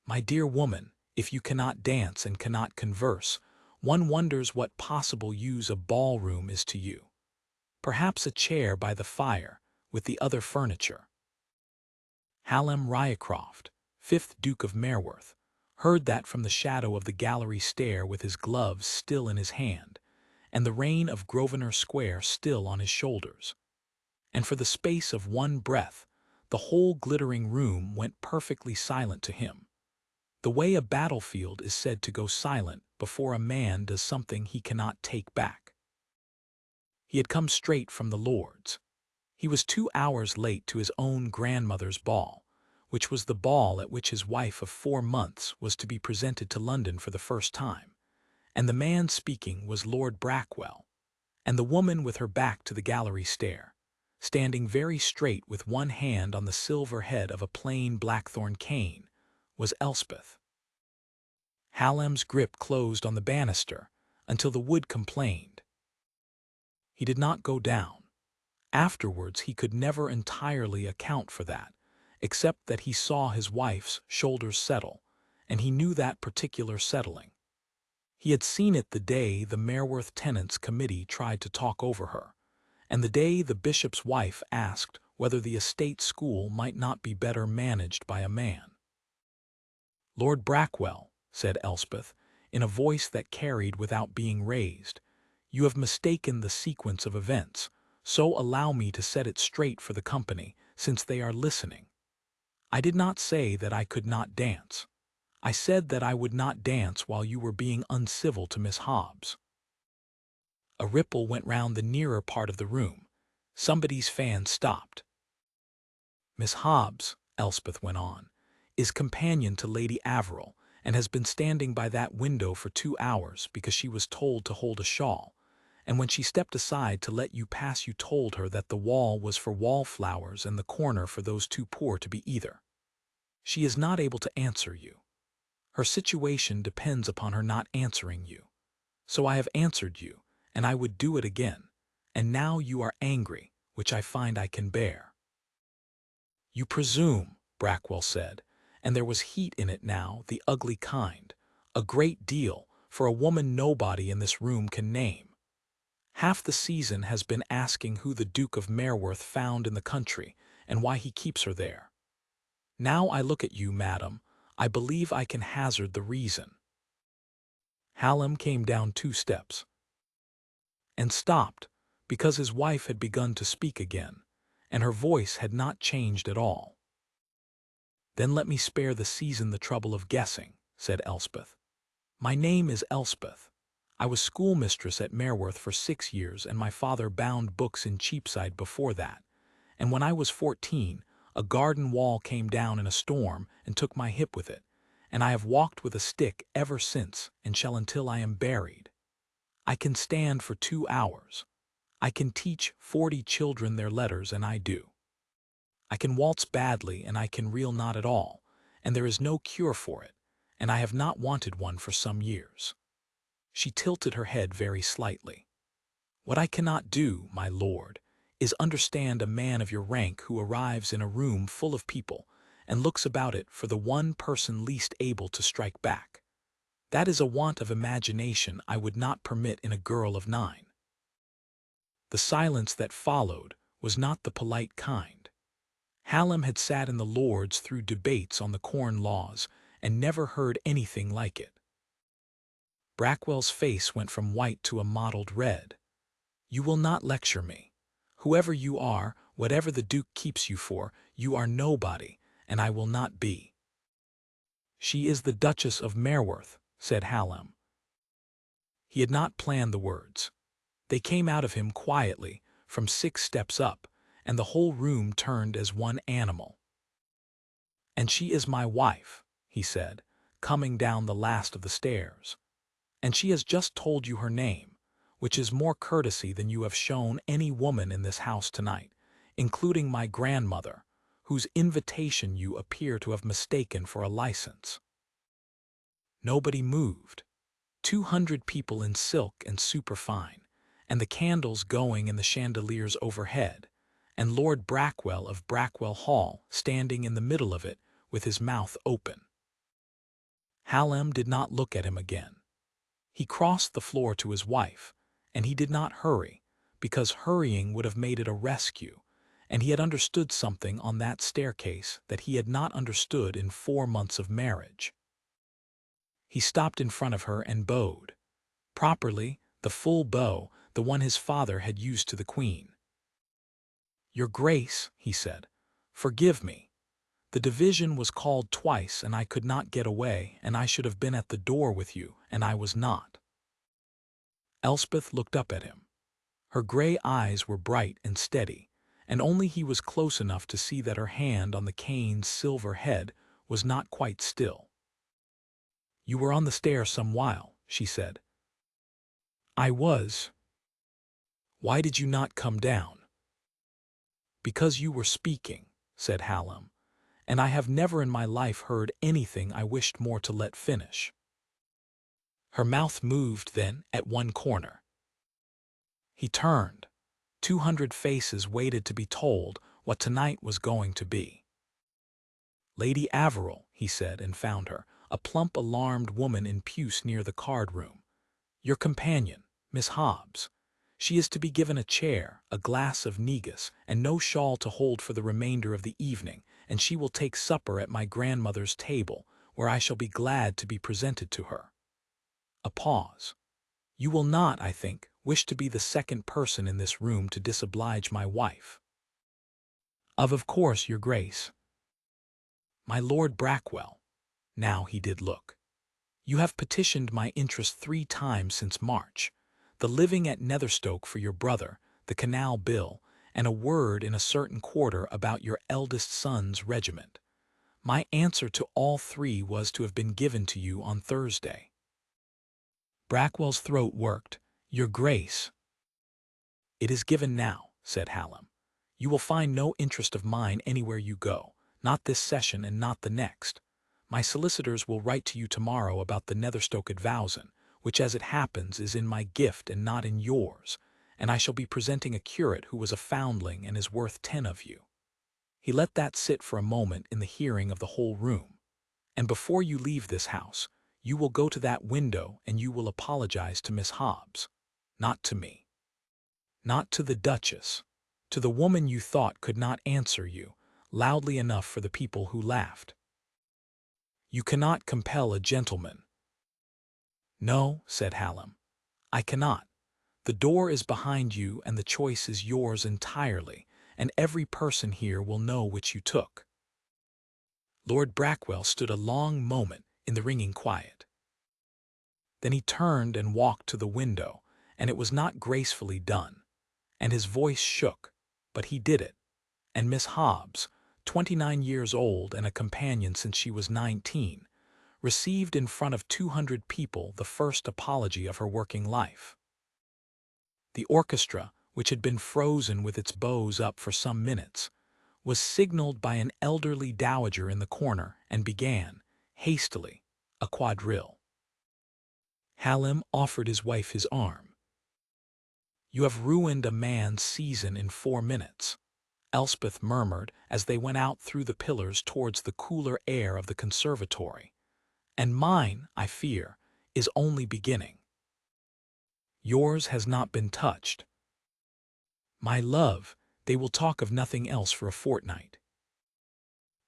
My dear woman, if you cannot dance and cannot converse, one wonders what possible use a ballroom is to you. Perhaps a chair by the fire, with the other furniture. Hallam Ryecroft, 5th Duke of Mereworth, heard that from the shadow of the gallery stair with his gloves still in his hand, and the rein of Grosvenor Square still on his shoulders. And for the space of one breath, the whole glittering room went perfectly silent to him, the way a battlefield is said to go silent before a man does something he cannot take back. He had come straight from the Lord's. He was 2 hours late to his own grandmother's ball, which was the ball at which his wife of 4 months was to be presented to London for the first time, and the man speaking was Lord Brackwell, and the woman with her back to the gallery stair, standing very straight with one hand on the silver head of a plain blackthorn cane, was Elspeth. Hallam's grip closed on the banister until the wood complained. He did not go down. Afterwards he could never entirely account for that, except that he saw his wife's shoulders settle, and he knew that particular settling. He had seen it the day the Mereworth Tenants Committee tried to talk over her, and the day the bishop's wife asked whether the estate school might not be better managed by a man. "Lord Brackwell," said Elspeth, in a voice that carried without being raised, "you have mistaken the sequence of events, so allow me to set it straight for the company, since they are listening. I did not say that I could not dance. I said that I would not dance while you were being uncivil to Miss Hobbs." A ripple went round the nearer part of the room. Somebody's fan stopped. "Miss Hobbs," Elspeth went on, "is companion to Lady Averil, and has been standing by that window for 2 hours because she was told to hold a shawl, and when she stepped aside to let you pass you told her that the wall was for wallflowers and the corner for those too poor to be either. She is not able to answer you. Her situation depends upon her not answering you. So I have answered you, and I would do it again, and now you are angry, which I find I can bear." "You presume," Brackwell said, and there was heat in it now, the ugly kind, a great deal, for a woman nobody in this room can name. Half the season has been asking who the Duke of Mereworth found in the country, and why he keeps her there. Now I look at you, madam, I believe I can hazard the reason." Hallam came down 2 steps, and stopped, because his wife had begun to speak again, and her voice had not changed at all. "Then let me spare the season the trouble of guessing," said Elspeth. "My name is Elspeth. I was schoolmistress at Mereworth for 6 years, and my father bound books in Cheapside before that, and when I was 14, a garden wall came down in a storm and took my hip with it, and I have walked with a stick ever since and shall until I am buried. I can stand for 2 hours. I can teach 40 children their letters, and I do. I can waltz badly, and I can reel not at all, and there is no cure for it, and I have not wanted one for some years." She tilted her head very slightly. "What I cannot do, my lord, is understand a man of your rank who arrives in a room full of people and looks about it for the one person least able to strike back. That is a want of imagination I would not permit in a girl of 9. The silence that followed was not the polite kind. Hallam had sat in the Lords through debates on the Corn Laws and never heard anything like it. Brackwell's face went from white to a mottled red. "You will not lecture me. Whoever you are, whatever the Duke keeps you for, you are nobody, and I will not be." "She is the Duchess of Mereworth," said Hallam. He had not planned the words. They came out of him quietly, from 6 steps up, and the whole room turned as one animal. "And she is my wife," he said, coming down the last of the stairs. "And she has just told you her name, which is more courtesy than you have shown any woman in this house tonight, including my grandmother, whose invitation you appear to have mistaken for a license." Nobody moved. 200 people in silk and superfine, and the candles going in the chandeliers overhead, and Lord Brackwell of Brackwell Hall standing in the middle of it with his mouth open. Hallam did not look at him again. He crossed the floor to his wife, and he did not hurry, because hurrying would have made it a rescue, and he had understood something on that staircase that he had not understood in 4 months of marriage. He stopped in front of her and bowed. Properly, the full bow, the one his father had used to the Queen. "Your Grace," he said, "forgive me. The division was called twice, and I could not get away, and I should have been at the door with you, and I was not." Elspeth looked up at him. Her gray eyes were bright and steady, and only he was close enough to see that her hand on the cane's silver head was not quite still. "You were on the stair some while," she said. "I was." "Why did you not come down?" "Because you were speaking," said Hallam, "and I have never in my life heard anything I wished more to let finish." Her mouth moved then at one corner. He turned. 200 faces waited to be told what tonight was going to be. "Lady Averill," he said, and found her, a plump, alarmed woman in puce near the card-room. "Your companion, Miss Hobbs. She is to be given a chair, a glass of negus, and no shawl to hold for the remainder of the evening, and she will take supper at my grandmother's table, where I shall be glad to be presented to her." A pause. "You will not, I think, wish to be the second person in this room to disoblige my wife." Of course, your Grace." "My Lord Brackwell." Now he did look. "You have petitioned my interest 3 times since March. The living at Netherstoke for your brother, the canal bill, and a word in a certain quarter about your eldest son's regiment. My answer to all 3 was to have been given to you on Thursday." Brackwell's throat worked. "Your Grace." "It is given now," said Hallam. "You will find no interest of mine anywhere you go, not this session and not the next. My solicitors will write to you tomorrow about the Netherstoke advowson, which as it happens is in my gift and not in yours, and I shall be presenting a curate who was a foundling and is worth 10 of you." He let that sit for a moment in the hearing of the whole room. "And before you leave this house, you will go to that window and you will apologize to Miss Hobbs. Not to me. Not to the Duchess. To the woman you thought could not answer you, loudly enough for the people who laughed. You cannot compel a gentleman." "No," said Hallam, "I cannot. The door is behind you and the choice is yours entirely, and every person here will know which you took." Lord Brackwell stood a long moment in the ringing quiet. Then he turned and walked to the window, and it was not gracefully done, and his voice shook, but he did it, and Miss Hobbs, 29 years old and a companion since she was 19, received in front of 200 people the first apology of her working life. The orchestra, which had been frozen with its bows up for some minutes, was signaled by an elderly dowager in the corner and began, hastily, a quadrille. Hallam offered his wife his arm. "You have ruined a man's season in 4 minutes," Elspeth murmured as they went out through the pillars towards the cooler air of the conservatory. "And mine, I fear, is only beginning." "Yours has not been touched." "My love, they will talk of nothing else for a fortnight."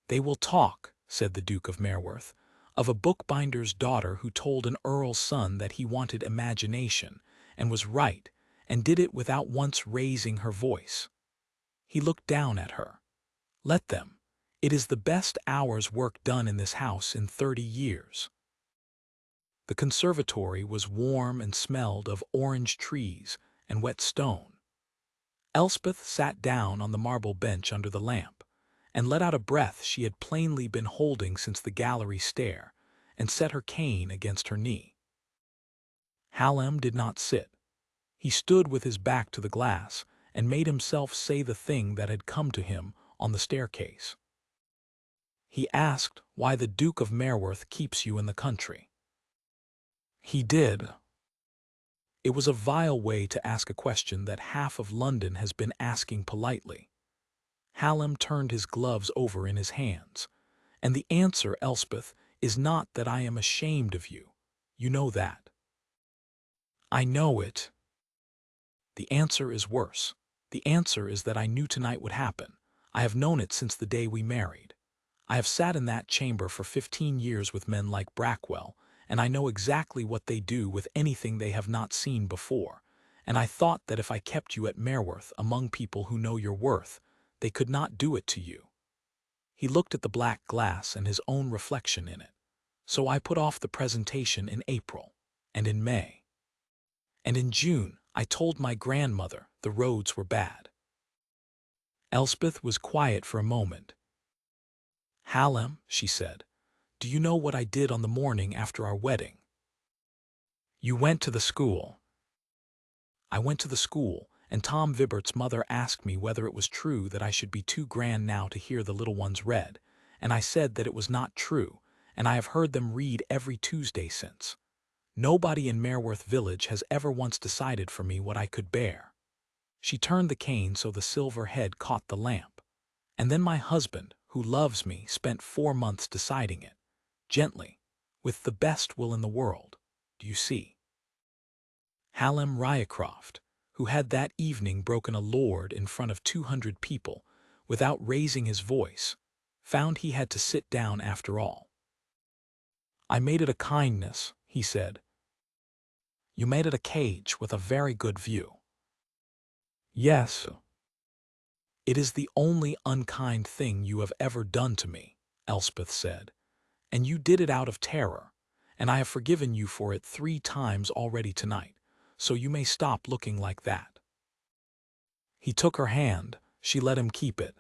"They will talk," said the Duke of Mereworth, "of a bookbinder's daughter who told an earl's son that he wanted imagination, and was right, and did it without once raising her voice." He looked down at her. "Let them. It is the best hour's work done in this house in 30 years." The conservatory was warm and smelled of orange trees and wet stone. Elspeth sat down on the marble bench under the lamp, and let out a breath she had plainly been holding since the gallery stair, and set her cane against her knee. Hallam did not sit. He stood with his back to the glass, and made himself say the thing that had come to him on the staircase. He asked why the Duke of Mereworth keeps you in the country. He did. It was a vile way to ask a question that half of London has been asking politely. Hallam turned his gloves over in his hands, and the answer, Elspeth, is not that I am ashamed of you. You know that. I know it. The answer is worse. The answer is that I knew tonight would happen. I have known it since the day we married. I have sat in that chamber for 15 years with men like Brackwell, and I know exactly what they do with anything they have not seen before. And I thought that if I kept you at Mereworth among people who know your worth, they could not do it to you. He looked at the black glass and his own reflection in it. So I put off the presentation in April, and in May. And in June, I told my grandmother the roads were bad. Elspeth was quiet for a moment. Hallam, she said, do you know what I did on the morning after our wedding? You went to the school. I went to the school, and Tom Vibbert's mother asked me whether it was true that I should be too grand now to hear the little ones read, and I said that it was not true, and I have heard them read every Tuesday since. Nobody in Mereworth village has ever once decided for me what I could bear. She turned the cane so the silver head caught the lamp. And then my husband, who loves me, spent 4 months deciding it. Gently, with the best will in the world. Do you see? Hallam Ryecroft, who had that evening broken a lord in front of 200 people, without raising his voice, found he had to sit down after all. I made it a kindness, he said. You made it a cage with a very good view. Yes. It is the only unkind thing you have ever done to me, Elspeth said, and you did it out of terror, and I have forgiven you for it 3 times already tonight, so you may stop looking like that. He took her hand, she let him keep it.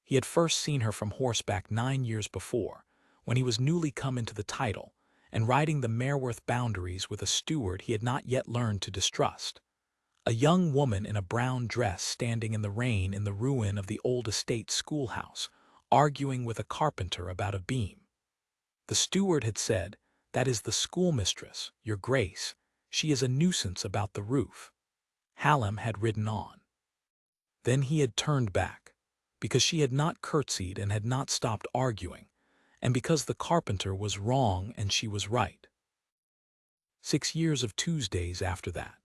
He had first seen her from horseback 9 years before, when he was newly come into the title, and riding the Mereworth boundaries with a steward he had not yet learned to distrust. A young woman in a brown dress standing in the rain in the ruin of the old estate schoolhouse, arguing with a carpenter about a beam. The steward had said, "That is the schoolmistress, your grace. She is a nuisance about the roof." Hallam had ridden on. Then he had turned back, because she had not curtsied and had not stopped arguing, and because the carpenter was wrong and she was right. 6 years of Tuesdays after that.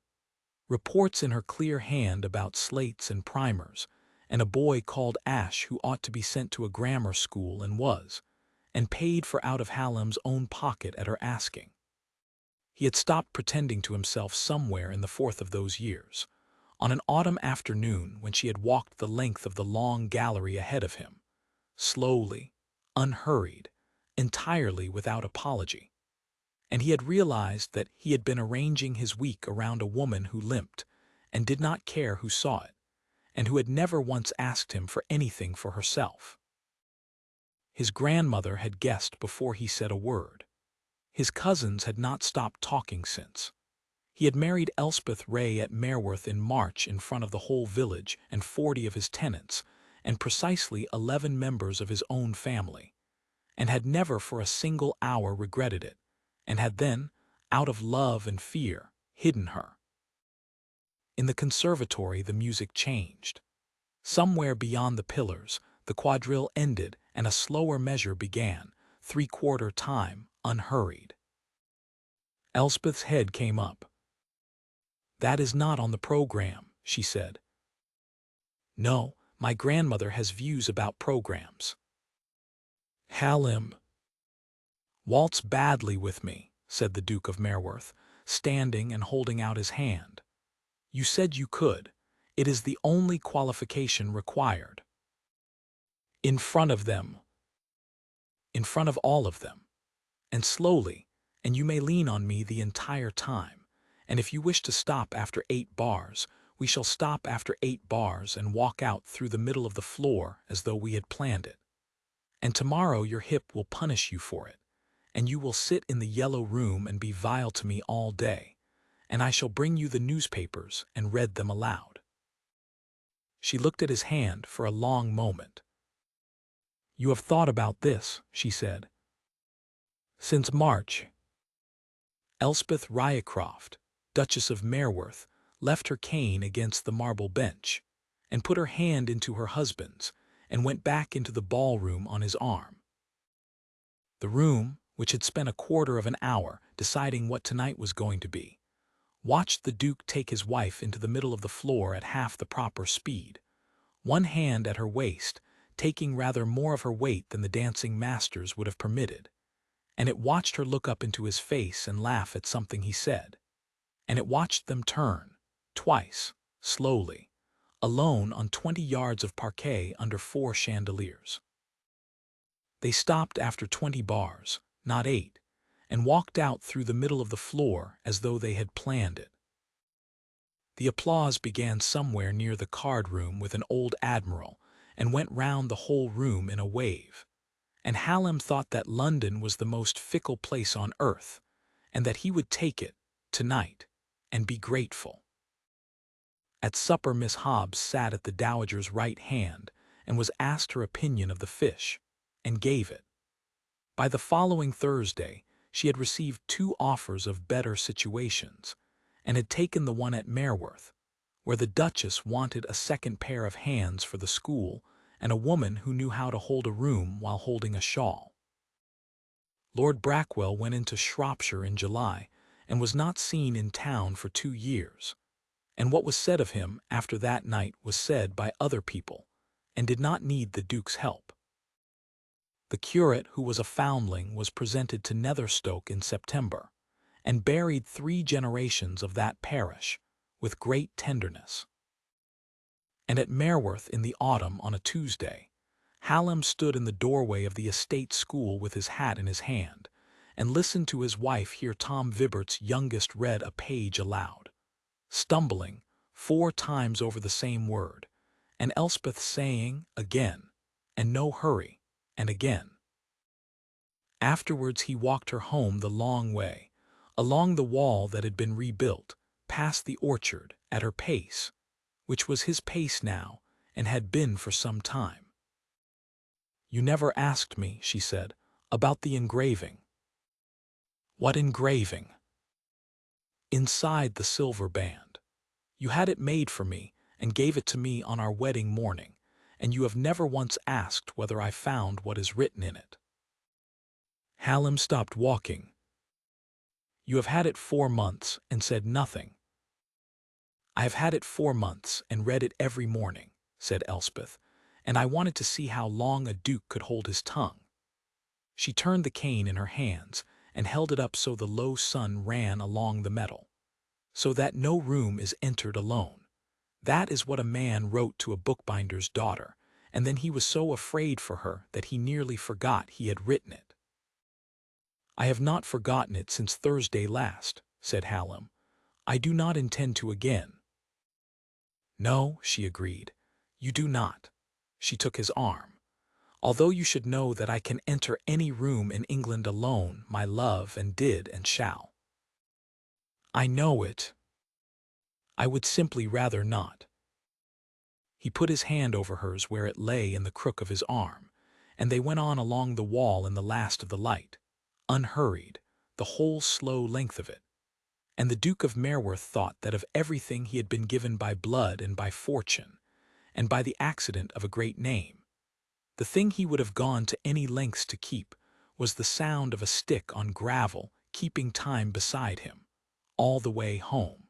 Reports in her clear hand about slates and primers, and a boy called Ash who ought to be sent to a grammar school and was, and paid for out of Hallam's own pocket at her asking. He had stopped pretending to himself somewhere in the 4th of those years, on an autumn afternoon when she had walked the length of the long gallery ahead of him, slowly, unhurried, entirely without apology. And he had realized that he had been arranging his week around a woman who limped and did not care who saw it, and who had never once asked him for anything for herself. His grandmother had guessed before he said a word. His cousins had not stopped talking since. He had married Elspeth Ray at Mereworth in March in front of the whole village and 40 of his tenants, and precisely 11 members of his own family, and had never for a single hour regretted it, and had then, out of love and fear, hidden her. In the conservatory the music changed. Somewhere beyond the pillars, the quadrille ended and a slower measure began, 3/4 time, unhurried. Elspeth's head came up. "That is not on the program," she said. "No, my grandmother has views about programs." Hallam. "Waltz badly with me," said the Duke of Mereworth, standing and holding out his hand. "You said you could. It is the only qualification required." In front of them. In front of all of them. And slowly, and you may lean on me the entire time, and if you wish to stop after 8 bars, we shall stop after 8 bars and walk out through the middle of the floor as though we had planned it. And tomorrow your hip will punish you for it, and you will sit in the yellow room and be vile to me all day, and I shall bring you the newspapers and read them aloud. She looked at his hand for a long moment. "You have thought about this," she said. "Since March." Elspeth Ryecroft, Duchess of Mereworth, left her cane against the marble bench, and put her hand into her husband's, and went back into the ballroom on his arm. The room, which had spent a quarter of an hour deciding what tonight was going to be, watched the Duke take his wife into the middle of the floor at half the proper speed, one hand at her waist, taking rather more of her weight than the dancing masters would have permitted, and it watched her look up into his face and laugh at something he said, and it watched them turn, twice, slowly, alone on 20 yards of parquet under 4 chandeliers. They stopped after 20 bars, not 8, and walked out through the middle of the floor as though they had planned it. The applause began somewhere near the card room with an old admiral and went round the whole room in a wave, and Hallam thought that London was the most fickle place on earth, and that he would take it, tonight, and be grateful. At supper Miss Hobbs sat at the dowager's right hand and was asked her opinion of the fish, and gave it. By the following Thursday she had received 2 offers of better situations, and had taken the one at Mereworth, where the Duchess wanted a second pair of hands for the school and a woman who knew how to hold a room while holding a shawl. Lord Brackwell went into Shropshire in July and was not seen in town for 2 years, and what was said of him after that night was said by other people, and did not need the Duke's help. The curate, who was a foundling, was presented to Netherstoke in September, and buried 3 generations of that parish, with great tenderness. And at Mereworth in the autumn on a Tuesday, Hallam stood in the doorway of the estate school with his hat in his hand, and listened to his wife hear Tom Vibbert's youngest read a page aloud, stumbling 4 times over the same word, and Elspeth saying, again, and no hurry, and again. Afterwards he walked her home the long way, along the wall that had been rebuilt, past the orchard, at her pace, which was his pace now, and had been for some time. "You never asked me," she said, "about the engraving." "What engraving?" "Inside the silver band. You had it made for me, and gave it to me on our wedding morning, and you have never once asked whether I found what is written in it." Hallam stopped walking. "You have had it 4 months, and said nothing." "I have had it 4 months, and read it every morning," said Elspeth, "and I wanted to see how long a duke could hold his tongue." She turned the cane in her hands, and held it up so the low sun ran along the metal. "So that no room is entered alone. That is what a man wrote to a bookbinder's daughter, and then he was so afraid for her that he nearly forgot he had written it." "I have not forgotten it since Thursday last," said Hallam. "I do not intend to again." "No," she agreed, "you do not." She took his arm. "Although you should know that I can enter any room in England alone, my love, and did and shall." "I know it. I would simply rather not." He put his hand over hers where it lay in the crook of his arm, and they went on along the wall in the last of the light, unhurried, the whole slow length of it. And the Duke of Mereworth thought that of everything he had been given by blood and by fortune, and by the accident of a great name, the thing he would have gone to any lengths to keep was the sound of a stick on gravel keeping time beside him, all the way home.